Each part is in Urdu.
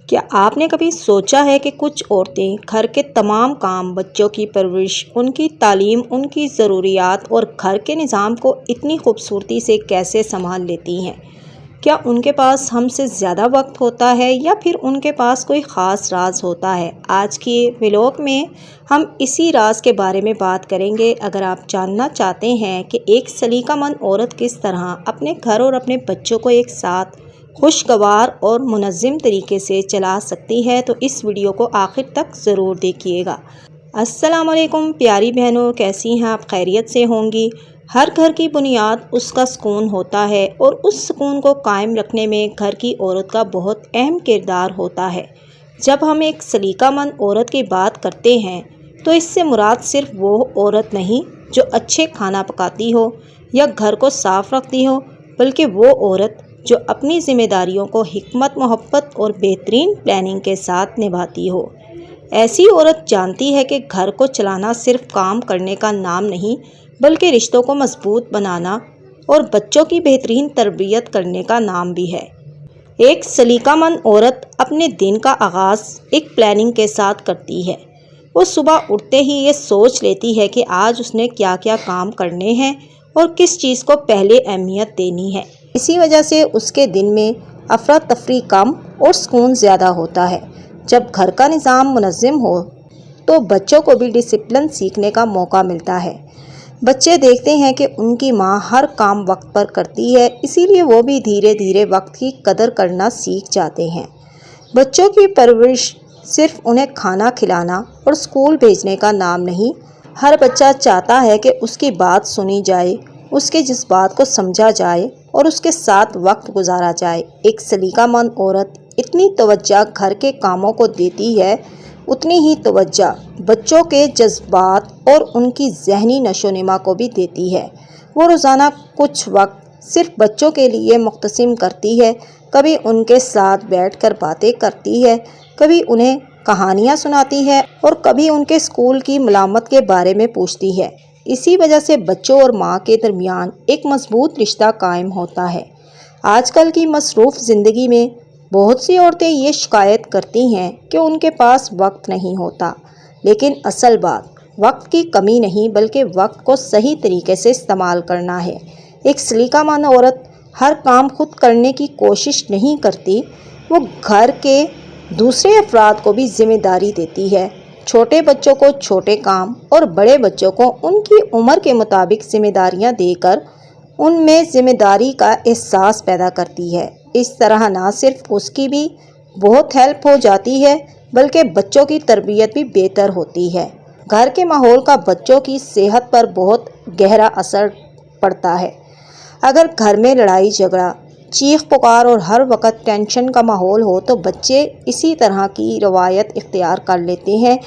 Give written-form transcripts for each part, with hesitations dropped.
کیا آپ نے کبھی سوچا ہے کہ کچھ عورتیں گھر کے تمام کام، بچوں کی پرورش، ان کی تعلیم، ان کی ضروریات اور گھر کے نظام کو اتنی خوبصورتی سے کیسے سنبھال لیتی ہیں؟ کیا ان کے پاس ہم سے زیادہ وقت ہوتا ہے یا پھر ان کے پاس کوئی خاص راز ہوتا ہے؟ آج کی ولاگ میں ہم اسی راز کے بارے میں بات کریں گے۔ اگر آپ جاننا چاہتے ہیں کہ ایک سلیقہ مند عورت کس طرح اپنے گھر اور اپنے بچوں کو ایک ساتھ خوشگوار اور منظم طریقے سے چلا سکتی ہے تو اس ویڈیو کو آخر تک ضرور دیکھیے گا۔ السلام علیکم پیاری بہنوں، کیسی ہیں آپ؟ خیریت سے ہوں گی۔ ہر گھر کی بنیاد اس کا سکون ہوتا ہے اور اس سکون کو قائم رکھنے میں گھر کی عورت کا بہت اہم کردار ہوتا ہے۔ جب ہم ایک سلیقہ مند عورت کی بات کرتے ہیں تو اس سے مراد صرف وہ عورت نہیں جو اچھے کھانا پکاتی ہو یا گھر کو صاف رکھتی ہو، بلکہ وہ عورت جو اپنی ذمہ داریوں کو حکمت، محبت اور بہترین پلاننگ کے ساتھ نبھاتی ہو۔ ایسی عورت جانتی ہے کہ گھر کو چلانا صرف کام کرنے کا نام نہیں، بلکہ رشتوں کو مضبوط بنانا اور بچوں کی بہترین تربیت کرنے کا نام بھی ہے۔ ایک سلیقہ مند عورت اپنے دن کا آغاز ایک پلاننگ کے ساتھ کرتی ہے۔ وہ صبح اٹھتے ہی یہ سوچ لیتی ہے کہ آج اس نے کیا کیا کام کرنے ہیں اور کس چیز کو پہلے اہمیت دینی ہے۔ اسی وجہ سے اس کے دن میں افراتفری کم اور سکون زیادہ ہوتا ہے۔ جب گھر کا نظام منظم ہو تو بچوں کو بھی ڈسپلن سیکھنے کا موقع ملتا ہے۔ بچے دیکھتے ہیں کہ ان کی ماں ہر کام وقت پر کرتی ہے، اسی لیے وہ بھی دھیرے دھیرے وقت کی قدر کرنا سیکھ جاتے ہیں۔ بچوں کی پرورش صرف انہیں کھانا کھلانا اور اسکول بھیجنے کا نام نہیں۔ ہر بچہ چاہتا ہے کہ اس کی بات سنی جائے، اس کے جذبات کو سمجھا جائے اور اس کے ساتھ وقت گزارا جائے۔ ایک سلیقہ مند عورت اتنی توجہ گھر کے کاموں کو دیتی ہے، اتنی ہی توجہ بچوں کے جذبات اور ان کی ذہنی نشو و نما کو بھی دیتی ہے۔ وہ روزانہ کچھ وقت صرف بچوں کے لیے مختصم کرتی ہے، کبھی ان کے ساتھ بیٹھ کر باتیں کرتی ہے، کبھی انہیں کہانیاں سناتی ہے اور کبھی ان کے اسکول کی ملامت کے بارے میں پوچھتی ہے۔ اسی وجہ سے بچوں اور ماں کے درمیان ایک مضبوط رشتہ قائم ہوتا ہے۔ آج کل کی مصروف زندگی میں بہت سی عورتیں یہ شکایت کرتی ہیں کہ ان کے پاس وقت نہیں ہوتا، لیکن اصل بات وقت کی کمی نہیں بلکہ وقت کو صحیح طریقے سے استعمال کرنا ہے۔ ایک سلیقہ مند عورت ہر کام خود کرنے کی کوشش نہیں کرتی، وہ گھر کے دوسرے افراد کو بھی ذمہ داری دیتی ہے۔ چھوٹے بچوں کو چھوٹے کام اور بڑے بچوں کو ان کی عمر کے مطابق ذمہ داریاں دے کر ان میں ذمہ داری کا احساس پیدا کرتی ہے۔ اس طرح نہ صرف اس کی بھی بہت ہیلپ ہو جاتی ہے بلکہ بچوں کی تربیت بھی بہتر ہوتی ہے۔ گھر کے ماحول کا بچوں کی صحت پر بہت گہرا اثر پڑتا ہے۔ اگر گھر میں لڑائی جھگڑا، چیخ پکار اور ہر وقت ٹینشن کا ماحول ہو تو بچے اسی طرح کی روایت اختیار کر لیتے ہیں،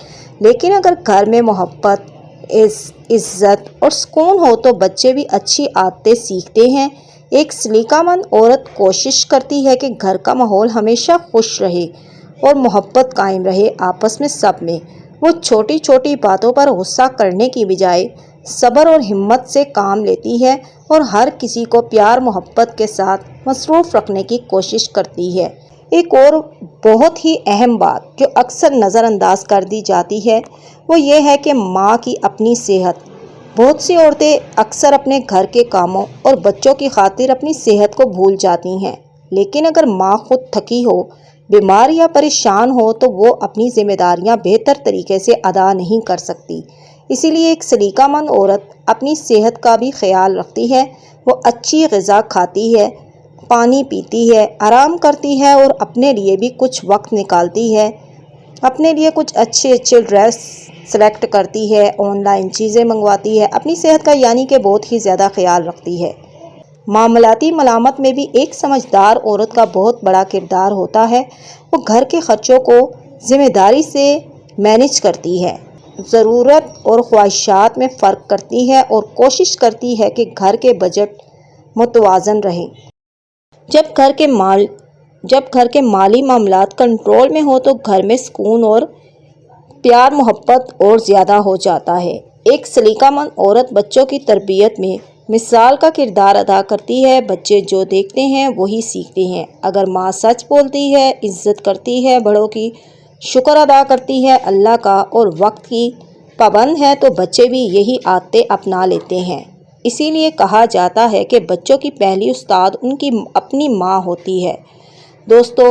لیکن اگر گھر میں محبت، عزت اور سکون ہو تو بچے بھی اچھی عادتیں سیکھتے ہیں۔ ایک سلیقہ مند عورت کوشش کرتی ہے کہ گھر کا ماحول ہمیشہ خوش رہے اور محبت قائم رہے آپس میں سب میں۔ وہ چھوٹی چھوٹی باتوں پر غصہ کرنے کی بجائے صبر اور ہمت سے کام لیتی ہے اور ہر کسی کو پیار محبت کے ساتھ مصروف رکھنے کی کوشش کرتی ہے۔ ایک اور بہت ہی اہم بات جو اکثر نظر انداز کر دی جاتی ہے وہ یہ ہے کہ ماں کی اپنی صحت۔ بہت سی عورتیں اکثر اپنے گھر کے کاموں اور بچوں کی خاطر اپنی صحت کو بھول جاتی ہیں، لیکن اگر ماں خود تھکی ہو، بیمار یا پریشان ہو تو وہ اپنی ذمہ داریاں بہتر طریقے سے ادا نہیں کر سکتی۔ اسی لیے ایک سلیقہ مند عورت اپنی صحت کا بھی خیال رکھتی ہے۔ وہ اچھی غذا کھاتی ہے، پانی پیتی ہے، آرام کرتی ہے اور اپنے لیے بھی کچھ وقت نکالتی ہے۔ اپنے لیے کچھ اچھے ڈریس سلیکٹ کرتی ہے، آن لائن چیزیں منگواتی ہے، اپنی صحت کا یعنی کہ بہت ہی زیادہ خیال رکھتی ہے۔ معاملاتی ملامت میں بھی ایک سمجھدار عورت کا بہت بڑا کردار ہوتا ہے۔ وہ گھر کے خرچوں کو ذمہ داری سے مینیج کرتی ہے، ضرورت اور خواہشات میں فرق کرتی ہے اور کوشش کرتی ہے کہ گھر کے بجٹ متوازن رہیں۔ جب گھر کے مالی معاملات کنٹرول میں ہو تو گھر میں سکون اور پیار محبت اور زیادہ ہو جاتا ہے۔ ایک سلیقہ مند عورت بچوں کی تربیت میں مثال کا کردار ادا کرتی ہے۔ بچے جو دیکھتے ہیں وہی سیکھتے ہیں۔ اگر ماں سچ بولتی ہے، عزت کرتی ہے، بڑوں کی شکر ادا کرتی ہے اللہ کا اور وقت کی پابند ہے تو بچے بھی یہی عادتیں اپنا لیتے ہیں۔ اسی لیے کہا جاتا ہے کہ بچوں کی پہلی استاد ان کی اپنی ماں ہوتی ہے۔ دوستو،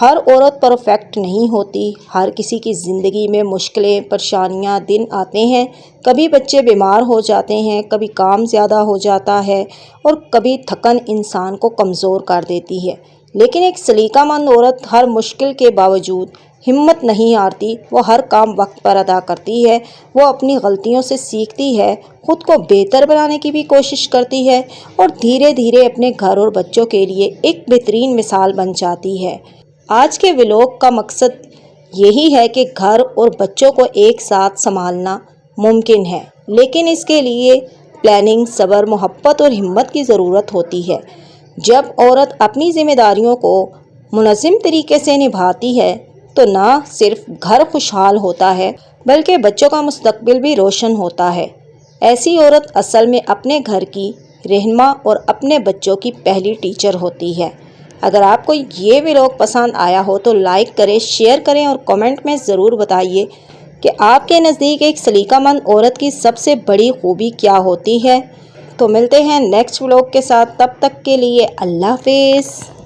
ہر عورت پرفیکٹ نہیں ہوتی۔ ہر کسی کی زندگی میں مشکلیں، پریشانیاں، دن آتے ہیں۔ کبھی بچے بیمار ہو جاتے ہیں، کبھی کام زیادہ ہو جاتا ہے اور کبھی تھکن انسان کو کمزور کر دیتی ہے۔ لیکن ایک سلیقہ مند عورت ہر مشکل کے باوجود ہمت نہیں ہارتی۔ وہ ہر کام وقت پر ادا کرتی ہے۔ وہ اپنی غلطیوں سے سیکھتی ہے، خود کو بہتر بنانے کی بھی کوشش کرتی ہے اور دھیرے دھیرے اپنے گھر اور بچوں کے لیے ایک بہترین مثال بن جاتی ہے۔ آج کے ولاگ کا مقصد یہی ہے کہ گھر اور بچوں کو ایک ساتھ سنبھالنا ممکن ہے، لیکن اس کے لیے پلاننگ، صبر، محبت اور ہمت کی ضرورت ہوتی ہے۔ جب عورت اپنی ذمہ داریوں کو منظم طریقے سے نبھاتی ہے تو نہ صرف گھر خوشحال ہوتا ہے بلکہ بچوں کا مستقبل بھی روشن ہوتا ہے۔ ایسی عورت اصل میں اپنے گھر کی رہنما اور اپنے بچوں کی پہلی ٹیچر ہوتی ہے۔ اگر آپ کو یہ ولاگ پسند آیا ہو تو لائک کریں، شیئر کریں اور کمنٹ میں ضرور بتائیے کہ آپ کے نزدیک ایک سلیقہ مند عورت کی سب سے بڑی خوبی کیا ہوتی ہے۔ تو ملتے ہیں نیکسٹ ولاگ کے ساتھ، تب تک کے لیے اللہ حافظ۔